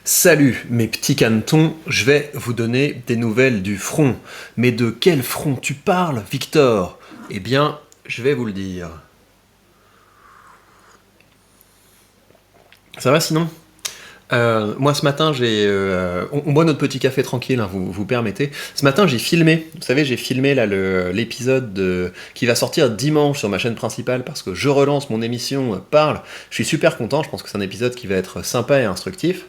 Salut mes petits canetons, je vais vous donner des nouvelles du front. Mais de quel front tu parles, Victor? Eh bien, je vais vous le dire. Ça va sinon? Moi ce matin on boit notre petit café tranquille, hein, vous permettez. Ce matin j'ai filmé, vous savez j'ai filmé là l'épisode qui va sortir dimanche sur ma chaîne principale parce que je relance mon émission Parle. Je suis super content, je pense que c'est un épisode qui va être sympa et instructif.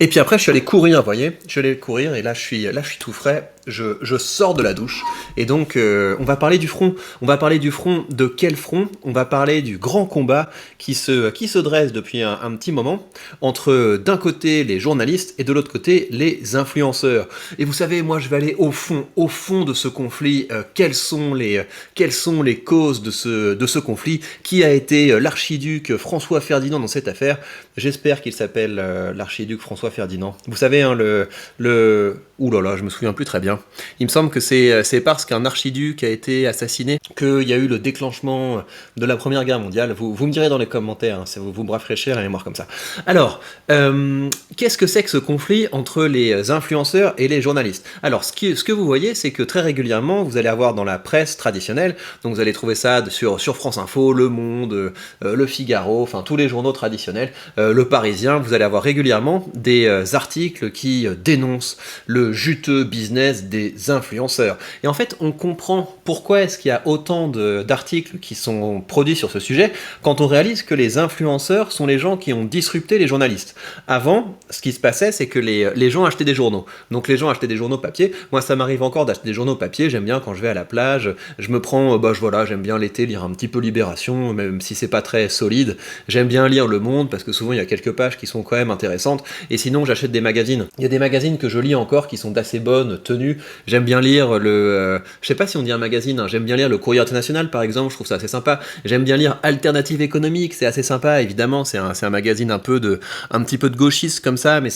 Et puis après, je suis allé courir, vous voyez. Je suis allé courir et là, je suis tout frais. Je sors de la douche. Et donc, on va parler du front. On va parler du front. De quel front? On va parler du grand combat qui se dresse depuis un petit moment entre d'un côté les journalistes et de l'autre côté les influenceurs. Et vous savez, moi, je vais aller au fond de ce conflit. Quelles sont les causes de ce conflit? Qui a été l'archiduc François Ferdinand dans cette affaire? J'espère qu'il s'appelle l'archiduc François Ferdinand. Vous savez, hein, ouh là là, je me souviens plus très bien. Il me semble que c'est parce qu'un archiduc a été assassiné qu'il y a eu le déclenchement de la Première Guerre mondiale. Vous me direz dans les commentaires, hein, vous me rafraîchir la mémoire comme ça. Alors, qu'est-ce que c'est que ce conflit entre les influenceurs et les journalistes? Alors, ce que vous voyez, c'est que très régulièrement, vous allez avoir dans la presse traditionnelle, donc vous allez trouver ça sur France Info, Le Monde, Le Figaro, enfin tous les journaux traditionnels, Le Parisien, vous allez avoir régulièrement des articles qui dénoncent le juteux business des influenceurs. Et en fait, on comprend pourquoi est-ce qu'il y a autant d'articles qui sont produits sur ce sujet quand on réalise que les influenceurs sont les gens qui ont disrupté les journalistes. Avant, ce qui se passait, c'est que les gens achetaient des journaux. Donc les gens achetaient des journaux papier. Moi, ça m'arrive encore d'acheter des journaux papier. J'aime bien quand je vais à la plage. Je me prends, j'aime bien l'été lire un petit peu Libération, même si c'est pas très solide. J'aime bien lire Le Monde parce que souvent il y a quelques pages qui sont quand même intéressantes. Et sinon, j'achète des magazines. Il y a des magazines que je lis encore qui sont d'assez bonne tenue. J'aime bien lire je sais pas si on dit un magazine, hein, j'aime bien lire le Courrier International par exemple, je trouve ça assez sympa. J'aime bien lire Alternative économique, c'est assez sympa, évidemment, c'est un magazine un petit peu de gauchiste comme ça, mais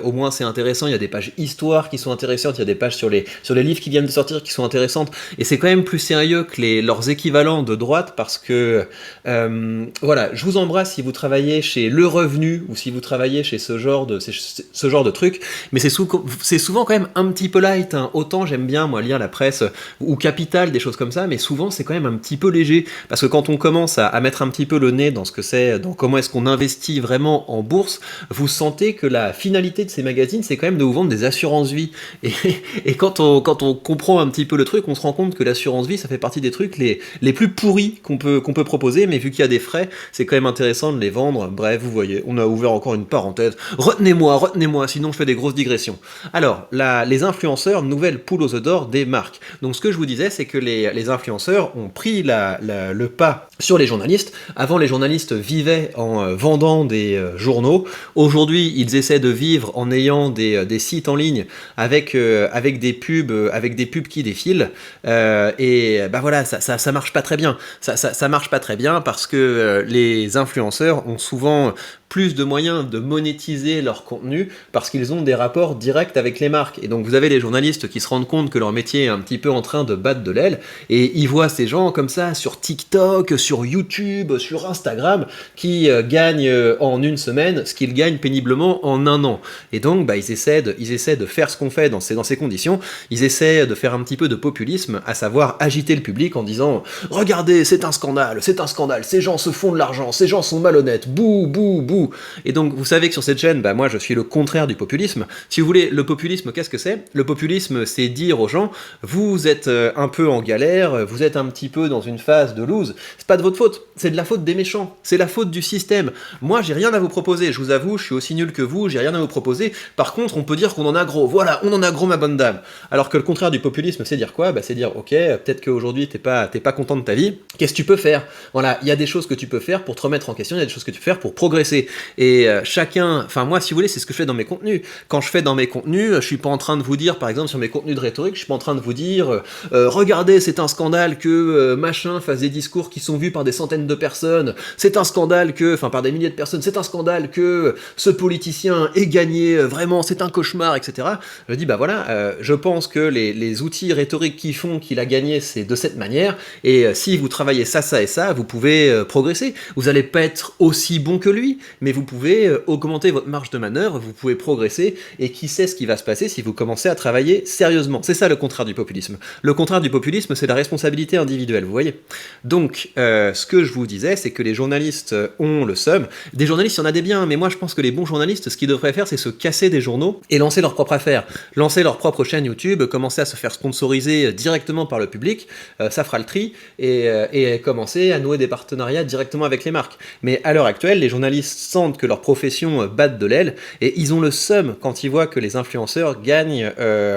au moins c'est intéressant, il y a des pages histoire qui sont intéressantes, il y a des pages sur les livres qui viennent de sortir qui sont intéressantes, et c'est quand même plus sérieux que leurs équivalents de droite parce que, voilà, je vous embrasse si vous travaillez chez Le Revenu ou si vous travaillez chez ce genre de truc, mais c'est souvent quand même un petit peu light, hein. Autant j'aime bien moi lire la presse ou Capital, des choses comme ça, mais souvent c'est quand même un petit peu léger, parce que quand on commence à mettre un petit peu le nez dans ce que c'est, dans comment est-ce qu'on investit vraiment en bourse, vous sentez que la finalité de ces magazines c'est quand même de vous vendre des assurances vie, et quand on comprend un petit peu le truc, on se rend compte que l'assurance vie ça fait partie des trucs les plus pourris qu'on peut proposer, mais vu qu'il y a des frais, c'est quand même intéressant de les vendre. Bref, vous voyez, on a ouvert encore une parenthèse, retenez-moi, sinon je fais des grosses digressions. Alors, les influenceurs, nouvelle poule aux œufs d'or des marques. Donc ce que je vous disais, c'est que les influenceurs ont pris le pas sur les journalistes. Avant, les journalistes vivaient en vendant des journaux. Aujourd'hui, ils essaient de vivre en ayant des sites en ligne avec des pubs qui défilent. Et bah voilà, ça marche pas très bien. Ça marche pas très bien parce que les influenceurs ont souvent plus de moyens de monétiser leur contenu parce qu'ils ont des rapports directs avec les marques. Et donc vous avez les journalistes qui se rendent compte que leur métier est un petit peu en train de battre de l'aile, et ils voient ces gens comme ça sur TikTok, sur YouTube, sur Instagram, qui gagnent en une semaine ce qu'ils gagnent péniblement en un an. Et donc ils essaient de faire ce qu'on fait dans ces conditions, ils essaient de faire un petit peu de populisme, à savoir agiter le public en disant « Regardez, c'est un scandale, ces gens se font de l'argent, ces gens sont malhonnêtes, bouh, bouh, bouh ». Et donc vous savez que sur cette chaîne, moi je suis le contraire du populisme. Si vous voulez, le populisme, qu'est-ce que c'est? Le populisme, c'est dire aux gens, vous êtes un peu en galère, vous êtes un petit peu dans une phase de lose, c'est pas de votre faute, c'est de la faute des méchants, c'est la faute du système. Moi j'ai rien à vous proposer, je vous avoue, je suis aussi nul que vous, j'ai rien à vous proposer. Par contre, on peut dire qu'on en a gros, voilà, on en a gros ma bonne dame. Alors que le contraire du populisme, c'est dire quoi? C'est dire, ok, peut-être qu'aujourd'hui t'es pas content de ta vie, qu'est-ce que tu peux faire? Voilà, il y a des choses que tu peux faire pour te remettre en question, il y a des choses que tu peux faire pour progresser. Et chacun, enfin moi si vous voulez, c'est ce que je fais dans mes contenus. Quand je fais dans mes contenus, je suis pas en train de vous dire, par exemple, sur mes contenus de rhétorique, je suis pas en train de vous dire regardez, c'est un scandale que machin fasse des discours qui sont vus par des centaines de personnes, c'est un scandale que, enfin par des milliers de personnes, c'est un scandale que ce politicien ait gagné, vraiment, c'est un cauchemar, etc. Je dis, bah voilà, je pense que les outils rhétoriques qui font qu'il a gagné, c'est de cette manière, et si vous travaillez ça, ça et ça, vous pouvez progresser. Vous allez pas être aussi bon que lui, mais vous pouvez augmenter votre marge de manœuvre, vous pouvez progresser, et qui sait ce qui va se passer si vous commencez à travailler sérieusement. C'est ça le contraire du populisme. Le contraire du populisme, c'est la responsabilité individuelle, vous voyez. Donc, ce que je vous disais, c'est que les journalistes ont le seum. Des journalistes, il y en a des biens, mais moi je pense que les bons journalistes, ce qu'ils devraient faire, c'est se casser des journaux et lancer leur propre affaire. Lancer leur propre chaîne YouTube, commencer à se faire sponsoriser directement par le public, ça fera le tri, et commencer à nouer des partenariats directement avec les marques. Mais à l'heure actuelle, les journalistes sentent que leur profession batte de l'aile, et ils ont le seum quand ils voient que les influenceurs gagnent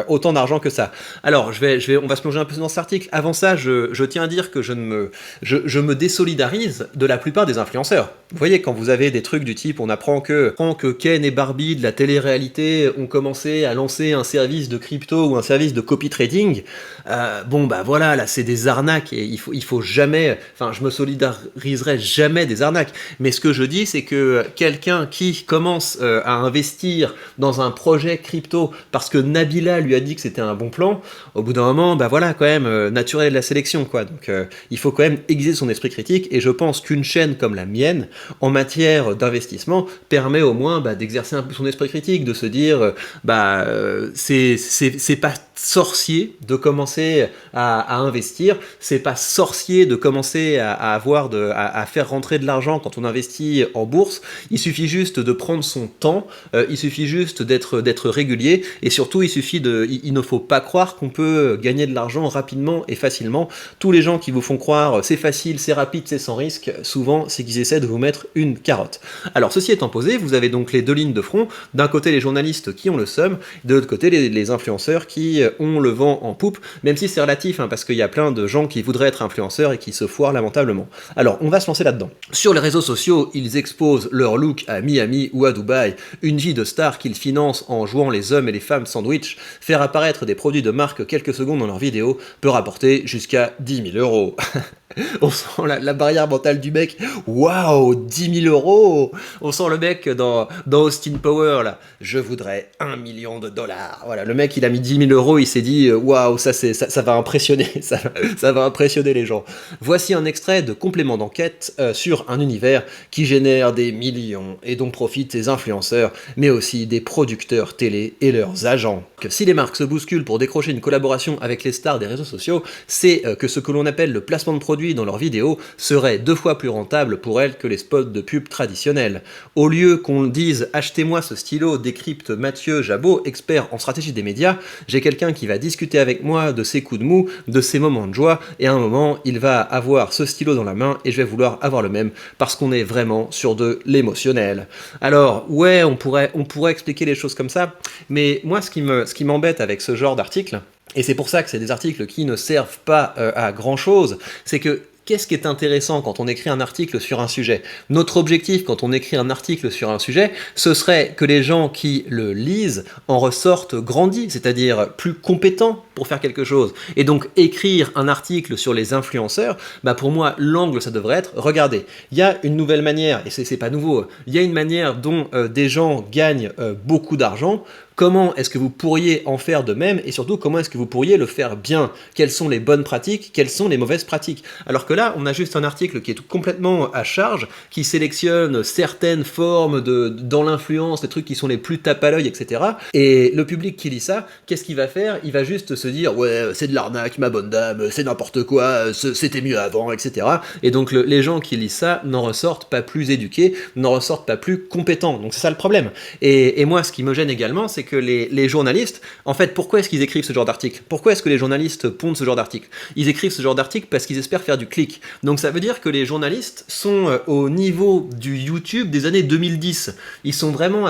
autant d'argent que ça. Alors, on va se plonger un peu dans cet article. Avant ça, je tiens à dire que je me désolidarise de la plupart des influenceurs. Vous voyez, quand vous avez des trucs du type, on apprend que Ken et Barbie de la télé-réalité ont commencé à lancer un service de crypto ou un service de copy trading, bon bah voilà, là c'est des arnaques, et il faut jamais, enfin je me solidariserai jamais des arnaques, mais ce que je dis c'est que quelqu'un qui commence à investir dans un projet crypto parce que Nabila lui a dit que c'était un bon plan, au bout d'un moment, bah voilà, quand même, naturel de la sélection, quoi. Donc il faut quand même aiguiser son esprit critique, et je pense qu'une chaîne comme la mienne, en matière d'investissement, permet au moins d'exercer un peu son esprit critique, de se dire, c'est pas sorcier de commencer à investir, c'est pas sorcier de commencer à faire rentrer de l'argent quand on investit en bourse, il suffit juste de prendre son temps, il suffit juste d'être régulier, et surtout il ne faut pas croire qu'on peut gagner de l'argent rapidement et facilement. Tous les gens qui vous font croire c'est facile, c'est rapide, c'est sans risque, souvent c'est qu'ils essaient de vous mettre une carotte. Alors ceci étant posé, vous avez donc les deux lignes de front, d'un côté les journalistes qui ont le seum, de l'autre côté les influenceurs qui ont le vent en poupe, même si c'est relatif, parce qu'il y a plein de gens qui voudraient être influenceurs et qui se foirent lamentablement. Alors, on va se lancer là-dedans. Sur les réseaux sociaux, ils exposent leur look à Miami ou à Dubaï, une vie de star qu'ils financent en jouant les hommes et les femmes sandwich. Faire apparaître des produits de marque quelques secondes dans leurs vidéos peut rapporter jusqu'à 10 000 €. On sent la barrière mentale du mec. Waouh, 10 000 €. On sent le mec dans Austin Power, là. Je voudrais 1 million de dollars. Voilà, le mec, il a mis 10 000 €, il s'est dit, waouh, ça va impressionner, ça va impressionner les gens. Voici un extrait de complément d'enquête sur un univers qui génère des millions et dont profitent les influenceurs, mais aussi des producteurs télé et leurs agents. Que si les marques se bousculent pour décrocher une collaboration avec les stars des réseaux sociaux, c'est que ce que l'on appelle le placement de produits dans leurs vidéos serait 2 fois plus rentable pour elles que les spots de pub traditionnels. Au lieu qu'on dise « achetez-moi ce stylo », décrypte Mathieu Jabot, expert en stratégie des médias, j'ai quelqu'un qui va discuter avec moi de ses coups de mou, de ses moments de joie, et à un moment, il va avoir ce stylo dans la main et je vais vouloir avoir le même, parce qu'on est vraiment sur de l'émotionnel. Alors, ouais, on pourrait expliquer les choses comme ça, mais moi, ce qui m'embête avec ce genre d'article, et c'est pour ça que c'est des articles qui ne servent pas à grand chose, c'est que qu'est-ce qui est intéressant quand on écrit un article sur un sujet? Notre objectif quand on écrit un article sur un sujet, ce serait que les gens qui le lisent en ressortent grandis, c'est-à-dire plus compétents pour faire quelque chose. Et donc écrire un article sur les influenceurs, pour moi l'angle ça devrait être, regardez, il y a une nouvelle manière, et c'est pas nouveau, il y a une manière dont des gens gagnent beaucoup d'argent. Comment est-ce que vous pourriez en faire de même, et surtout comment est-ce que vous pourriez le faire bien? Quelles sont les bonnes pratiques? Quelles sont les mauvaises pratiques? Alors que là, on a juste un article qui est complètement à charge, qui sélectionne certaines formes dans l'influence, les trucs qui sont les plus tape à l'œil, etc. Et le public qui lit ça, qu'est-ce qu'il va faire? Il va juste se dire « ouais, c'est de l'arnaque, ma bonne dame, c'est n'importe quoi, c'était mieux avant, etc. » Et donc les gens qui lisent ça n'en ressortent pas plus éduqués, n'en ressortent pas plus compétents. Donc c'est ça le problème. Et moi, ce qui me gêne également, c'est que les journalistes, en fait, pourquoi est-ce qu'ils écrivent ce genre d'article? Pourquoi est-ce que les journalistes pondent ce genre d'article? Ils écrivent ce genre d'article parce qu'ils espèrent faire du clic. Donc ça veut dire que les journalistes sont au niveau du YouTube des années 2010. Ils sont vraiment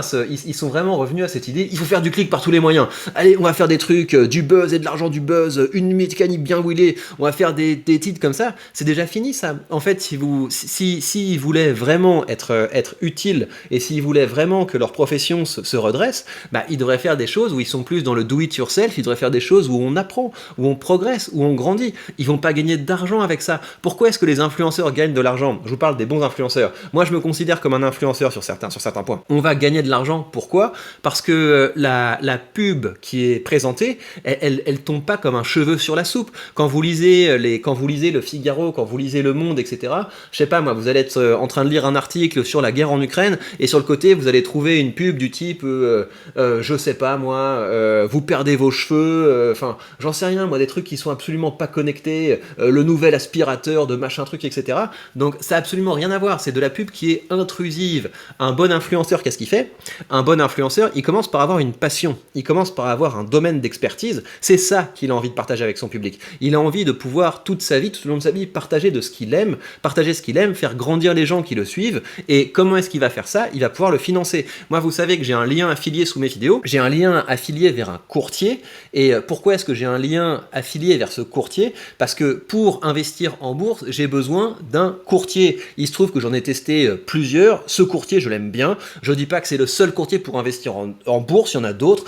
revenus à cette idée, il faut faire du clic par tous les moyens. Allez, on va faire des trucs, du buzz et de l'argent, du buzz, une mécanique bien huilée, on va faire des titres comme ça, c'est déjà fini ça. En fait, s'ils voulaient vraiment être utiles et s'ils voulaient vraiment que leur profession se redresse, bah, ils devraient faire des choses où ils sont plus dans le do it yourself, ils devraient faire des choses où on apprend, où on progresse, où on grandit. Ils vont pas gagner d'argent avec ça. Pourquoi est-ce que les influenceurs gagnent de l'argent? Je vous parle des bons influenceurs. Moi, je me considère comme un influenceur sur certains points. On va gagner de l'argent. Pourquoi? Parce que la pub qui est présentée, elle tombe pas comme un cheveu sur la soupe. Quand vous lisez le Figaro, quand vous lisez Le Monde, etc., je sais pas moi, vous allez être en train de lire un article sur la guerre en Ukraine, et sur le côté, vous allez trouver une pub du type, je sais pas moi, vous perdez vos cheveux, enfin, j'en sais rien, moi, des trucs qui sont absolument pas connectés, le nouvel aspirateur de machin truc, etc. Donc, ça a absolument rien à voir, c'est de la pub qui est intrusive. Un bon influenceur, qu'est-ce qu'il fait? Un bon influenceur, il commence par avoir une passion, il commence par avoir un domaine d'expertise, c'est ça qu'il a envie de partager avec son public. Il a envie de pouvoir toute sa vie, tout au long de sa vie, partager ce qu'il aime, faire grandir les gens qui le suivent, et comment est-ce qu'il va faire ça? Il va pouvoir le financer. Moi, vous savez que j'ai un lien affilié sous mes vidéos, j'ai un lien affilié vers un courtier, et pourquoi est-ce que j'ai un lien affilié vers ce courtier? Parce que pour investir en bourse, j'ai besoin d'un courtier. Il se trouve que j'en ai testé plusieurs, ce courtier, je l'aime bien, je dis pas que c'est le seul courtier pour investir en bourse, il y en a d'autres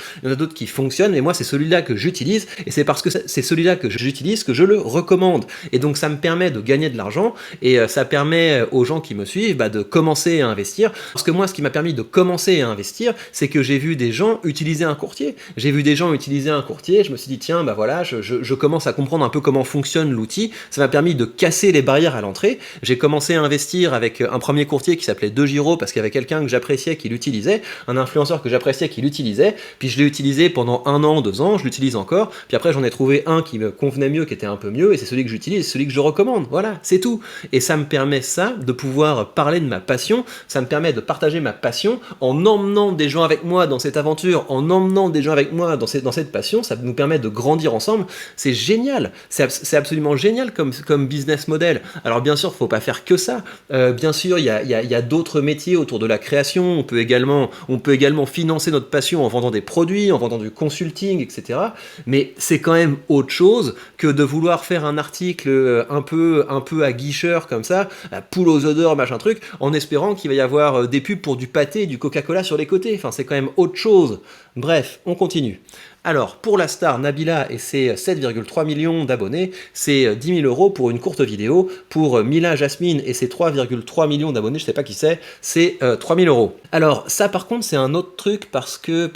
qui fonctionnent, mais moi c'est celui-là que j'utilise, et c'est parce que c'est celui-là que j'utilise que je le recommande. Et donc ça me permet de gagner de l'argent, et ça permet aux gens qui me suivent de commencer à investir. Parce que moi, ce qui m'a permis de commencer à investir, c'est que j'ai vu des gens utiliser un courtier. Je me suis dit, tiens, bah voilà, je commence à comprendre un peu comment fonctionne l'outil. Ça m'a permis de casser les barrières à l'entrée. J'ai commencé à investir avec un premier courtier qui s'appelait De Giro, parce qu'il y avait quelqu'un que j'appréciais qui l'utilisait, un influenceur que j'appréciais qui l'utilisait, puis je l'ai utilisé pendant 1 an, 2 ans, je l'utilise encore, puis après j'en ai trouvé un qui me convenait mieux, qui était un peu mieux, et c'est celui que j'utilise, celui que je recommande, voilà, c'est tout. Et ça me permet ça, de pouvoir parler de ma passion, ça me permet de partager ma passion en emmenant des gens avec moi dans cette aventure, en emmenant des gens avec moi dans cette passion, ça nous permet de grandir ensemble, c'est génial, c'est absolument génial comme business model. Alors bien sûr, faut pas faire que ça, bien sûr, il y a d'autres métiers autour de la création, on peut également financer notre passion en vendant des produits, en vendant du consulting, etc. Mais c'est quand même autre chose que de vouloir faire un article un peu à guicheur comme ça, la poule aux odeurs, machin truc, en espérant qu'il va y avoir des pubs pour du pâté et du Coca-Cola sur les côtés. Enfin, c'est quand même autre chose. Bref, on continue. Alors, pour la star Nabila et ses 7,3 millions d'abonnés, c'est 10 000 euros pour une courte vidéo. Pour Mila Jasmine et ses 3,3 millions d'abonnés, je sais pas qui c'est 3 000 euros. Alors, ça par contre, c'est un autre truc parce que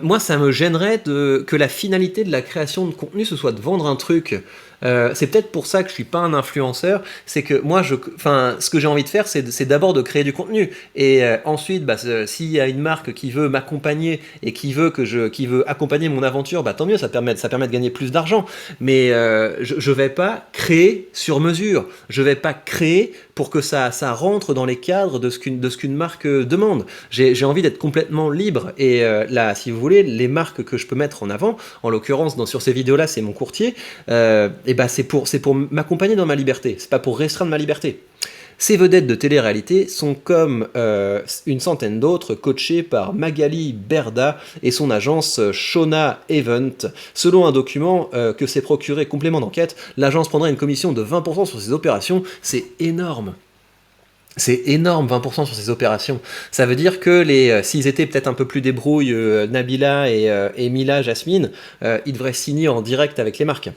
moi, ça me gênerait que la finalité de la création de contenu, ce soit de vendre un truc. C'est peut-être pour ça que je suis pas un influenceur, c'est que moi, ce que j'ai envie de faire, c'est d'abord de créer du contenu, et ensuite, s'il y a une marque qui veut m'accompagner et qui veut accompagner mon aventure, tant mieux, ça permet de gagner plus d'argent. Mais je vais pas créer sur mesure, je vais pas créer pour que ça rentre dans les cadres de ce qu'une marque demande. J'ai envie d'être complètement libre, et là, si vous voulez, les marques que je peux mettre en avant, en l'occurrence sur ces vidéos-là, c'est mon courtier. C'est pour m'accompagner dans ma liberté, c'est pas pour restreindre ma liberté. Ces vedettes de télé-réalité sont comme une centaine d'autres coachées par Magali Berda et son agence Shona Event. Selon un document que s'est procuré complément d'enquête, l'agence prendrait une commission de 20% sur ses opérations. C'est énorme. C'est énorme, 20% sur ces opérations. Ça veut dire que s'ils étaient peut-être un peu plus débrouilles, Nabila et Mila Jasmine, ils devraient signer en direct avec les marques.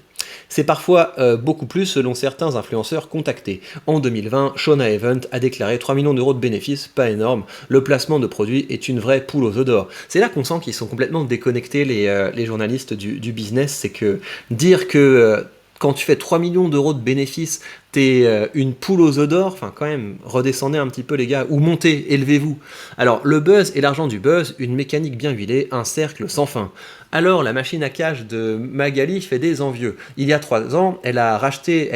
C'est parfois beaucoup plus selon certains influenceurs contactés. En 2020, Shona Event a déclaré 3 millions d'euros de bénéfices, pas énorme. Le placement de produits est une vraie poule aux œufs d'or. C'est là qu'on sent qu'ils sont complètement déconnectés, les journalistes du business. C'est que dire que quand tu fais 3 millions d'euros de bénéfices, t'es une poule aux œufs d'or, enfin quand même, redescendez un petit peu les gars, ou montez, élevez-vous. Alors, le buzz et l'argent du buzz, une mécanique bien huilée, un cercle sans fin. Alors, la machine à cash de Magali fait des envieux. Il y a 3 ans, elle a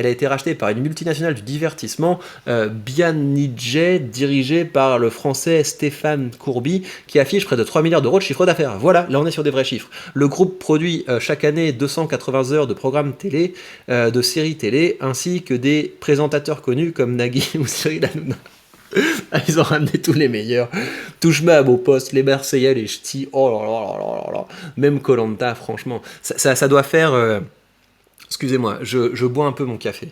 été rachetée par une multinationale du divertissement, Bianidjet, dirigée par le français Stéphane Courby, qui affiche près de 3 milliards d'euros de chiffre d'affaires. Voilà, là on est sur des vrais chiffres. Le groupe produit chaque année 280 heures de programmes télé, de séries télé, ainsi que des présentateurs connus comme Nagui ou Cyril Hanouna. Ils ont ramené tous les meilleurs. Touche-moi à beau poste, les Marseillais, les ch'tis. Oh là là là là là là. Même koh franchement. Ça doit faire. Excusez-moi, je bois un peu mon café.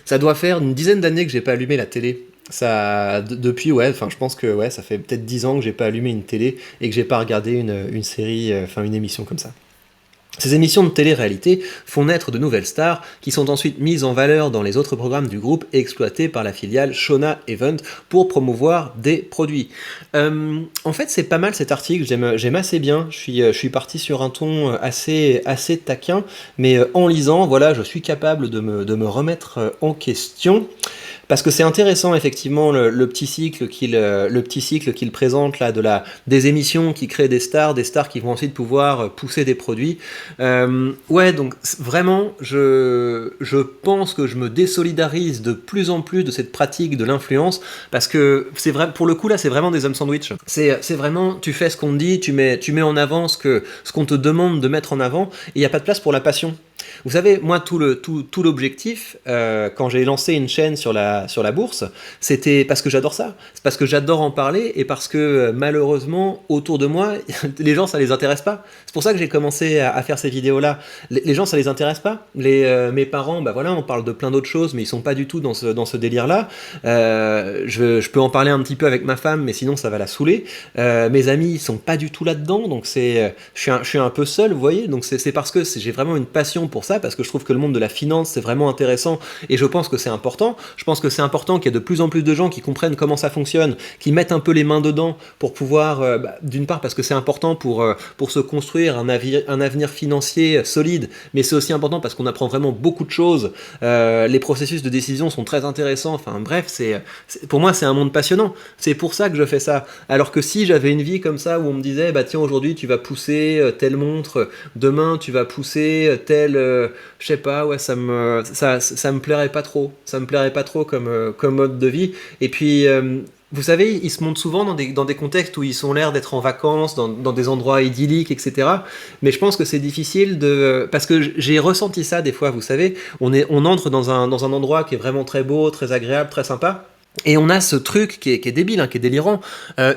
Ça doit faire une dizaine d'années que j'ai pas allumé la télé. Depuis, ouais, enfin, je pense que ouais, ça fait peut-être 10 ans que j'ai pas allumé une télé et que j'ai pas regardé une série, enfin, une émission comme ça. Ces émissions de télé-réalité font naître de nouvelles stars qui sont ensuite mises en valeur dans les autres programmes du groupe et exploitées par la filiale Shona Event pour promouvoir des produits. En fait, c'est pas mal cet article, j'aime assez bien. Je suis parti sur un ton assez taquin, mais en lisant, voilà, je suis capable de me remettre en question. Parce que c'est intéressant effectivement le petit cycle qu'il présente là des émissions qui créent des stars qui vont ensuite pouvoir pousser des produits. Ouais, donc vraiment, je pense que je me désolidarise de plus en plus de cette pratique de l'influence parce que c'est vrai, pour le coup là, c'est vraiment des hommes sandwich. C'est vraiment, tu fais ce qu'on te dit, tu mets en avant ce qu'on te demande de mettre en avant et il n'y a pas de place pour la passion. Vous savez, moi, tout l'objectif, quand j'ai lancé une chaîne sur la bourse, c'était parce que j'adore ça. C'est parce que j'adore en parler et parce que malheureusement, autour de moi, les gens, ça les intéresse pas. C'est pour ça que j'ai commencé à faire ces vidéos-là. Les gens, ça les intéresse pas. Mes parents, bah voilà, on parle de plein d'autres choses, mais ils sont pas du tout dans ce délire-là. Je peux en parler un petit peu avec ma femme, mais sinon, ça va la saouler. Mes amis, ils sont pas du tout là-dedans, donc je suis un peu seul, vous voyez. Donc c'est parce que j'ai vraiment une passion pour ça, parce que je trouve que le monde de la finance c'est vraiment intéressant et je pense que c'est important. Je pense que c'est important qu'il y ait de plus en plus de gens qui comprennent comment ça fonctionne, qui mettent un peu les mains dedans pour pouvoir, d'une part parce que c'est important pour se construire un avenir financier solide, mais c'est aussi important parce qu'on apprend vraiment beaucoup de choses. Les processus de décision sont très intéressants. Enfin bref, pour moi c'est un monde passionnant. C'est pour ça que je fais ça. Alors que si j'avais une vie comme ça où on me disait bah tiens aujourd'hui tu vas pousser telle montre, demain tu vas pousser telle je sais pas, ouais, ça me plairait pas trop. Ça me plairait pas trop comme mode de vie. Et puis, vous savez, ils se montrent souvent dans des contextes où ils ont l'air d'être en vacances, dans des endroits idylliques, etc. Mais je pense que c'est difficile parce que j'ai ressenti ça des fois, vous savez. On entre dans un endroit qui est vraiment très beau, très agréable, très sympa. Et on a ce truc qui est débile, hein, qui est délirant.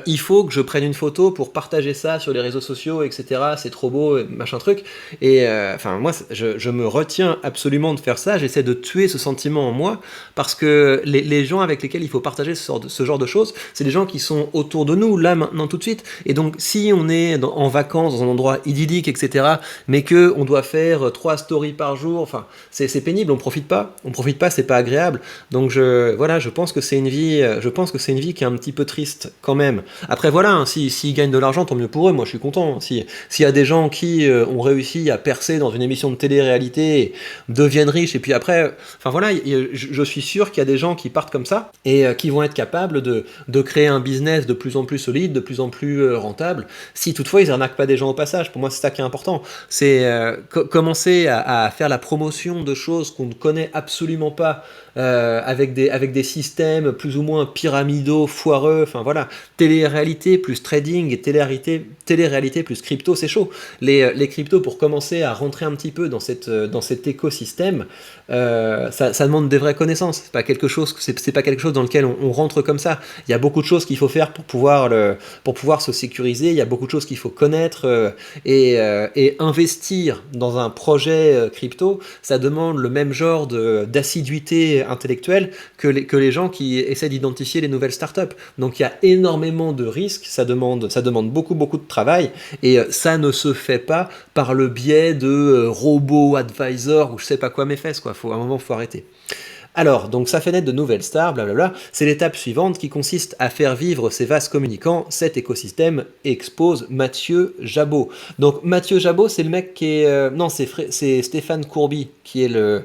Il faut que je prenne une photo pour partager ça sur les réseaux sociaux, etc. C'est trop beau, machin truc. Et enfin, moi, je me retiens absolument de faire ça. J'essaie de tuer ce sentiment en moi parce que les gens avec lesquels il faut partager ce genre de choses, c'est des gens qui sont autour de nous, là, maintenant, tout de suite. Et donc, si on est en vacances dans un endroit idyllique, etc., mais que on doit faire 3 stories par jour, enfin, c'est pénible. On profite pas. C'est pas agréable. Donc, voilà, je pense que c'est une vie qui est un petit peu triste quand même. Après voilà, hein, s'ils gagnent de l'argent, tant mieux pour eux, moi je suis content. S'il y a des gens qui ont réussi à percer dans une émission de télé-réalité, et deviennent riches, et puis après, enfin voilà, je suis sûr qu'il y a des gens qui partent comme ça, et qui vont être capables de créer un business de plus en plus solide, de plus en plus rentable, si toutefois ils arnaquent pas des gens au passage. Pour moi c'est ça qui est important. C'est commencer à faire la promotion de choses qu'on ne connaît absolument pas, avec des systèmes plus ou moins pyramidaux, foireux, enfin voilà, télé-réalité plus trading et télé-réalité plus crypto, c'est chaud. Les cryptos, pour commencer à rentrer un petit peu dans cet écosystème, ça demande des vraies connaissances. C'est pas quelque chose dans lequel on rentre comme ça. Il y a beaucoup de choses qu'il faut faire pour pouvoir se sécuriser. Il y a beaucoup de choses qu'il faut connaître, et investir dans un projet crypto, ça demande le même genre d'assiduité intellectuelle que les gens qui essaient d'identifier les nouvelles startups. Donc il y a énormément de risques, ça demande beaucoup beaucoup de travail, et ça ne se fait pas par le biais de robots advisors ou je sais pas quoi mes fesses, quoi. À un moment faut arrêter. Alors, donc ça fait naître de nouvelles stars, blablabla. C'est l'étape suivante qui consiste à faire vivre ces vases communicants. Cet écosystème expose Mathieu Jabot. Donc Mathieu Jabot, c'est le mec qui est... non, c'est Stéphane Courby qui est le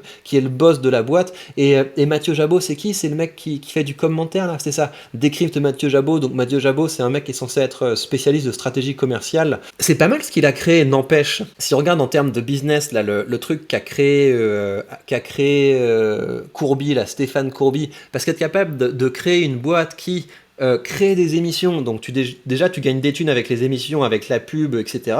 boss de la boîte. Et Mathieu Jabot, c'est qui? C'est le mec qui fait du commentaire, là, c'est ça. Décrypte Mathieu Jabot. Donc Mathieu Jabot, c'est un mec qui est censé être spécialiste de stratégie commerciale. C'est pas mal ce qu'il a créé, n'empêche. Si on regarde en termes de business, là, le truc qu'a créé Courby, là, Stéphane Courby, parce qu'être capable de créer une boîte qui créer des émissions, donc déjà tu gagnes des thunes avec les émissions, avec la pub, etc.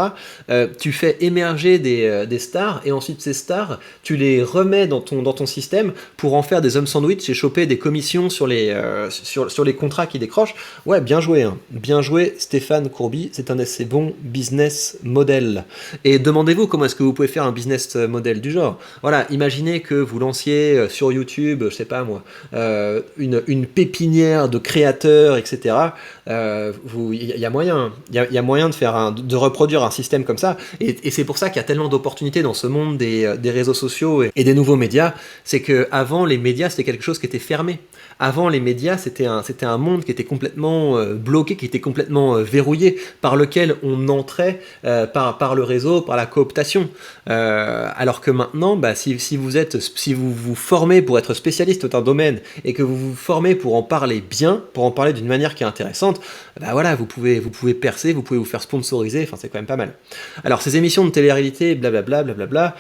Tu fais émerger des stars, et ensuite ces stars, tu les remets dans ton système pour en faire des hommes sandwich et choper des commissions sur les contrats qui décrochent. Ouais, bien joué, hein. Bien joué Stéphane Courby, c'est un assez bon business model. Et demandez-vous comment est-ce que vous pouvez faire un business model du genre. Voilà, imaginez que vous lanciez sur YouTube, je sais pas moi, une pépinière de créateurs, etc. Il y a moyen, il y a moyen de reproduire un système comme ça, et c'est pour ça qu'il y a tellement d'opportunités dans ce monde des réseaux sociaux et des nouveaux médias. C'est que avant les médias c'était quelque chose qui était fermé. Avant les médias c'était un monde qui était complètement bloqué, qui était complètement verrouillé, par lequel on entrait par le réseau, par la cooptation. Alors que maintenant, bah, si vous vous formez pour être spécialiste d'un domaine et que vous vous formez pour en parler bien, pour en parler d'une manière qui est intéressante, bah voilà, vous pouvez percer, vous pouvez vous faire sponsoriser, enfin c'est quand même pas mal. Alors ces émissions de télé-réalité, blablabla, blablabla,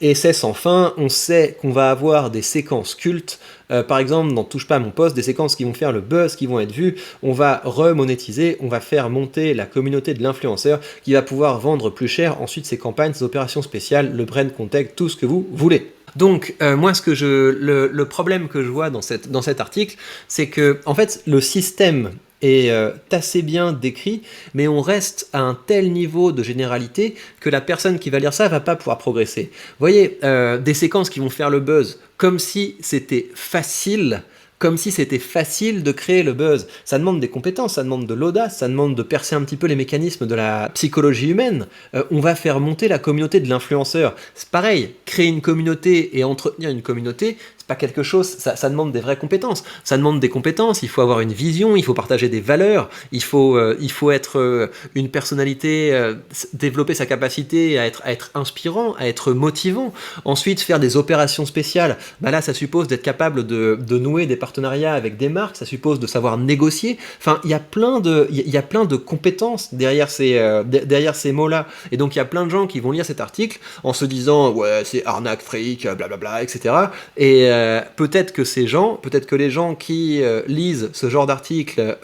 et c'est sans fin, on sait qu'on va avoir des séquences cultes, par exemple dans Touche pas à mon poste, des séquences qui vont faire le buzz, qui vont être vues, on va remonétiser, on va faire monter la communauté de l'influenceur qui va pouvoir vendre plus cher ensuite ses campagnes, ses opérations spéciales, le brand contact, tout ce que vous voulez. Donc, moi, le problème que je vois dans cet article, c'est que, en fait, le système est assez bien décrit, mais on reste à un tel niveau de généralité que la personne qui va lire ça va pas pouvoir progresser. Vous voyez, des séquences qui vont faire le buzz, comme si c'était facile de créer le buzz. Ça demande des compétences, ça demande de l'audace, ça demande de percer un petit peu les mécanismes de la psychologie humaine. On va faire monter la communauté de l'influenceur. C'est pareil, créer une communauté et entretenir une communauté, c'est pas quelque chose, ça demande des vraies compétences. Ça demande des compétences, il faut avoir une vision, il faut partager des valeurs, il faut être une personnalité, développer sa capacité à être inspirant, à être motivant. Ensuite, faire des opérations spéciales, bah là, ça suppose d'être capable de nouer des partenariats avec des marques, ça suppose de savoir négocier. Enfin, il y a plein de compétences derrière ces mots-là. Et donc, il y a plein de gens qui vont lire cet article en se disant, ouais, c'est arnaque, fric, blablabla, etc. Et peut-être que les gens qui lisent ce genre d'article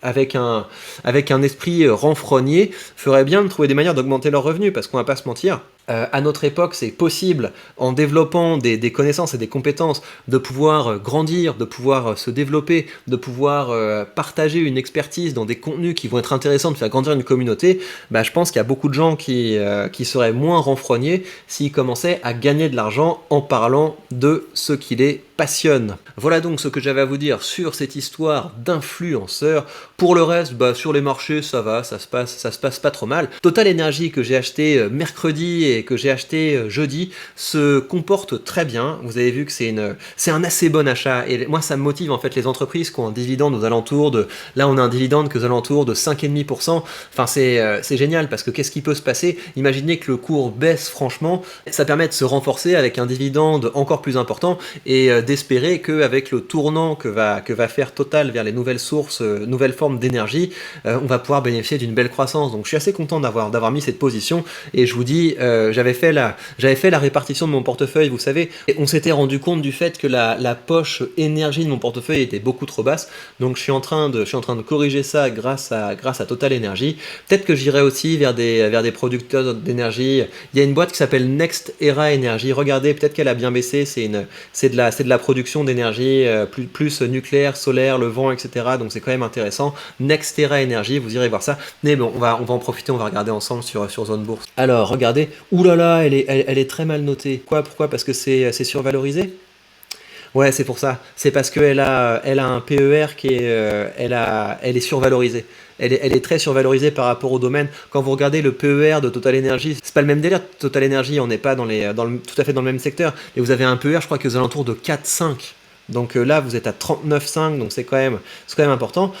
avec un esprit renfrogné feraient bien de trouver des manières d'augmenter leurs revenus, parce qu'on va pas se mentir. À notre époque, c'est possible, en développant des connaissances et des compétences, de pouvoir grandir, de pouvoir se développer, de pouvoir partager une expertise dans des contenus qui vont être intéressants, de faire grandir une communauté. Bah, je pense qu'il y a beaucoup de gens qui seraient moins renfrognés s'ils commençaient à gagner de l'argent en parlant de ce qui les passionne. Voilà donc ce que j'avais à vous dire sur cette histoire d'influenceurs. Pour le reste, bah, sur les marchés, ça va, ça se passe pas trop mal. Total Energy que j'ai acheté mercredi et que j'ai acheté jeudi se comporte très bien. Vous avez vu que c'est un assez bon achat, et moi ça me motive en fait les entreprises qui ont un dividende aux alentours de, là on a un dividende aux alentours de 5,5%. Enfin c'est génial, parce que qu'est-ce qui peut se passer? Imaginez que le cours baisse franchement, ça permet de se renforcer avec un dividende encore plus important, et d'espérer qu'avec le tournant que va faire Total vers les nouvelles sources, nouvelles formes d'énergie, on va pouvoir bénéficier d'une belle croissance. Donc je suis assez content d'avoir mis cette position, et je vous dis, j'avais fait la répartition de mon portefeuille, vous savez, et on s'était rendu compte du fait que la poche énergie de mon portefeuille était beaucoup trop basse, donc je suis en train de corriger ça grâce à Total Energy. Peut-être que j'irai aussi vers des producteurs d'énergie. Il y a une boîte qui s'appelle Next Era Energy, regardez, peut-être qu'elle a bien baissé, c'est de la production d'énergie plus nucléaire, solaire, le vent, etc. Donc c'est quand même intéressant. Next Era Energy, vous irez voir ça. Mais bon, on va en profiter, on va regarder ensemble sur Zone Bourse. Alors, regardez, oulala, elle est très mal notée. Pourquoi? Parce que c'est survalorisé? Ouais, c'est pour ça. C'est parce qu'elle a un PER qui est, elle est survalorisée. Elle est très survalorisée par rapport au domaine. Quand vous regardez le PER de Total Energy, c'est pas le même délire. Total Energy, on n'est pas tout à fait dans le même secteur. Et vous avez un PER, je crois que aux alentours de 4,5. Donc là, vous êtes à 39,5, donc c'est quand même important.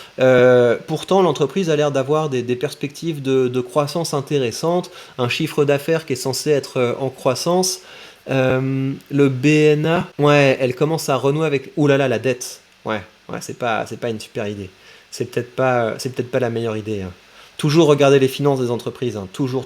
Pourtant, l'entreprise a l'air d'avoir des perspectives de croissance intéressantes, un chiffre d'affaires qui est censé être en croissance. Le BNA, ouais, elle commence à renouer avec... Ouh là là, la dette. Ouais, c'est pas une super idée. C'est peut-être pas la meilleure idée, hein. Toujours regarder les finances des entreprises, hein. Toujours.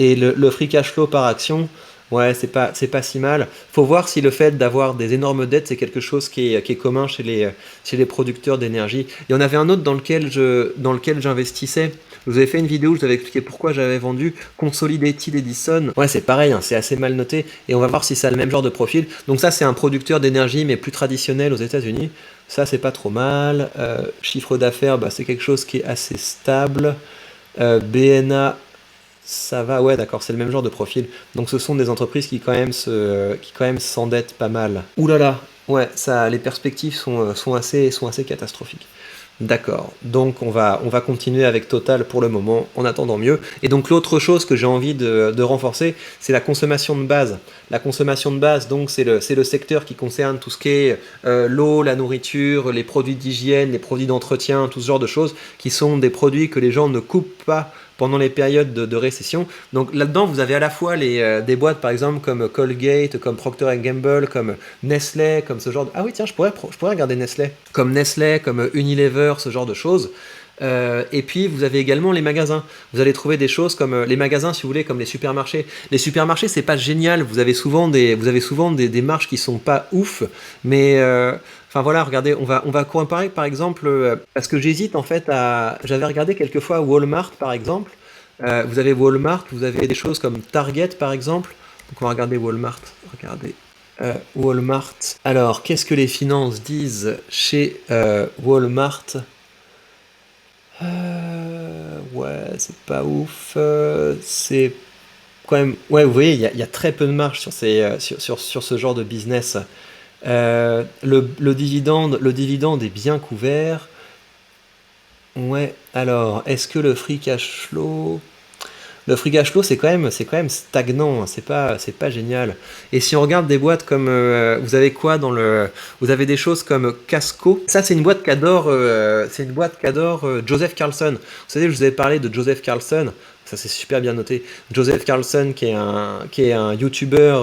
Et le free cash flow par action, Ouais, c'est pas si mal. Faut voir si le fait d'avoir des énormes dettes, c'est quelque chose qui est commun chez les producteurs d'énergie. Il y en avait un autre dans lequel j'investissais. Je vous avais fait une vidéo où je vous avais expliqué pourquoi j'avais vendu Consolidated Edison. Ouais, c'est pareil, hein, c'est assez mal noté. Et on va voir si ça a le même genre de profil. Donc ça, c'est un producteur d'énergie, mais plus traditionnel aux États-Unis. Ça, c'est pas trop mal. Chiffre d'affaires, bah, c'est quelque chose qui est assez stable. BNA, ça va, ouais, d'accord, c'est le même genre de profil. Donc ce sont des entreprises qui quand même s'endettent pas mal. Ouh là là, ouais, ça, les perspectives sont assez catastrophiques. D'accord, donc on va continuer avec Total pour le moment, en attendant mieux. Et donc l'autre chose que j'ai envie de renforcer, c'est la consommation de base. La consommation de base, donc c'est le secteur qui concerne tout ce qui est l'eau, la nourriture, les produits d'hygiène, les produits d'entretien, tout ce genre de choses, qui sont des produits que les gens ne coupent pas pendant les périodes de récession. Donc là-dedans, vous avez à la fois des boîtes, par exemple, comme Colgate, comme Procter Gamble, comme Nestlé, comme ce genre de... Ah oui, tiens, je pourrais regarder Nestlé. Comme Nestlé, comme Unilever, ce genre de choses. Et puis, vous avez également les magasins. Vous allez trouver des choses comme les magasins, si vous voulez, comme les supermarchés. Les supermarchés, c'est pas génial. Vous avez souvent des marges qui sont pas ouf, mais... Enfin voilà, regardez, on va comparer par exemple, parce que j'hésite en fait à... J'avais regardé quelquefois Walmart par exemple. Vous avez Walmart, vous avez des choses comme Target par exemple. Donc on va regarder Walmart. Regardez. Walmart. Alors, qu'est-ce que les finances disent chez Walmart? Ouais, c'est pas ouf. C'est quand même... Ouais, vous voyez, il y a très peu de marge sur, sur ce genre de business. Le dividende est bien couvert. Ouais, alors, est-ce que le free cash flow... Le free cash flow, c'est quand même stagnant, hein, c'est pas génial. Et si on regarde des boîtes comme, vous avez quoi dans le, vous avez des choses comme Casco. Ça, c'est une boîte qu'adore Joseph Carlson. Vous savez, je vous avais parlé de Joseph Carlson. Ça, c'est super bien noté. Joseph Carlson, qui est un YouTuber,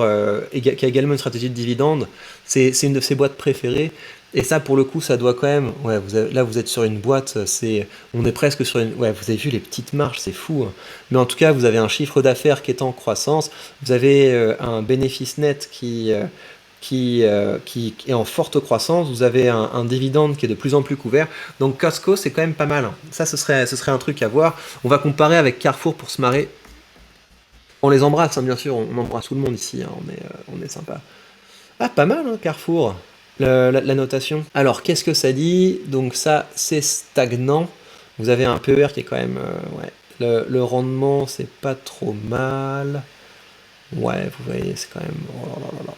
qui a également une stratégie de dividende. C'est une de ses boîtes préférées. Et ça, pour le coup, ça doit quand même. Ouais, là, vous êtes sur une boîte. On est presque sur une. Ouais, vous avez vu les petites marges, c'est fou, hein. Mais en tout cas, vous avez un chiffre d'affaires qui est en croissance. Vous avez un bénéfice net qui est en forte croissance. Vous avez un dividende qui est de plus en plus couvert. Donc Costco, c'est quand même pas mal, hein. Ça, ce serait un truc à voir. On va comparer avec Carrefour pour se marrer. On les embrasse, hein, bien sûr. On embrasse tout le monde ici, hein. On est sympa. Ah, pas mal, hein, Carrefour, la notation. Alors, qu'est-ce que ça dit? Donc ça, c'est stagnant. Vous avez un PER qui est quand même... ouais. Le rendement, c'est pas trop mal. Ouais, vous voyez, c'est quand même... Oh là là là là.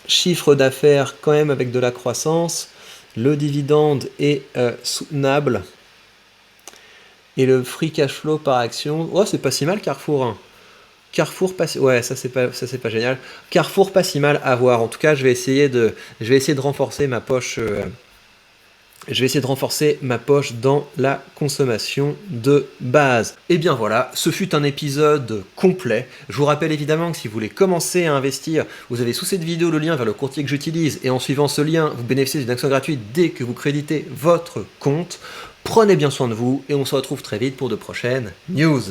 Chiffre d'affaires quand même avec de la croissance. Le dividende est soutenable. Et le free cash flow par action... Oh, c'est pas si mal, Carrefour, hein. Carrefour pas si... Ouais, ça c'est pas génial. Carrefour pas si mal à voir. En tout cas, je vais essayer de renforcer ma poche. Je vais essayer de renforcer ma poche dans la consommation de base. Et bien voilà, ce fut un épisode complet. Je vous rappelle évidemment que si vous voulez commencer à investir, vous avez sous cette vidéo le lien vers le courtier que j'utilise et en suivant ce lien, vous bénéficiez d'une action gratuite dès que vous créditez votre compte. Prenez bien soin de vous et on se retrouve très vite pour de prochaines news.